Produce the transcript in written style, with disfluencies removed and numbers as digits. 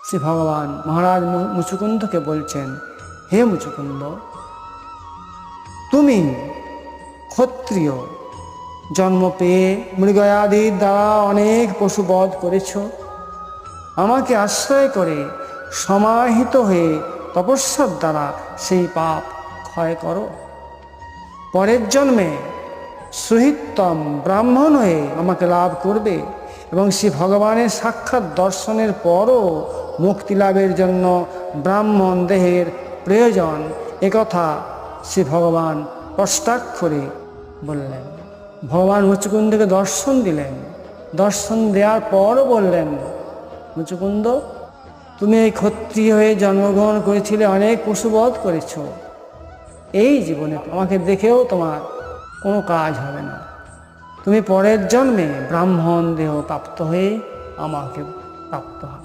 শ্রী ভগবান মহারাজ মুচুকুন্দকে বলছেন, হে মুচুকুন্দ, তুমি ক্ষত্রিয় জন্ম পেয়ে মৃগয়াদির দ্বারা অনেক পশু বধ করেছ। আমাকে আশ্রয় করে সমাহিত হয়ে তপস্যার দ্বারা সেই পাপ ক্ষয় করো। পরের জন্মে সুহিতম ব্রাহ্মণ হয়ে আমাকে লাভ করবে এবং শ্রী ভগবানের সাক্ষাৎ দর্শনের পরও মুক্তি লাভের জন্য ব্রাহ্মণ দেহের প্রয়োজন, একথা শ্রী ভগবান স্পষ্টাক্ষরে বললেন। ভগবান মুচুকুন্দকে দর্শন দিলেন। দর্শন দেওয়ার পরও বললেন, মুচুকুন্দ, তুমি এই ক্ষত্রিয় হয়ে জন্মগ্রহণ করেছিলে, অনেক পশুবধ করেছ। এই জীবনে আমাকে দেখেও তোমার কোনো কাজ হবে না। তুমি পরের জন্মে ব্রাহ্মণ দেহ প্রাপ্ত হয়ে আমাকে প্রাপ্ত হবে।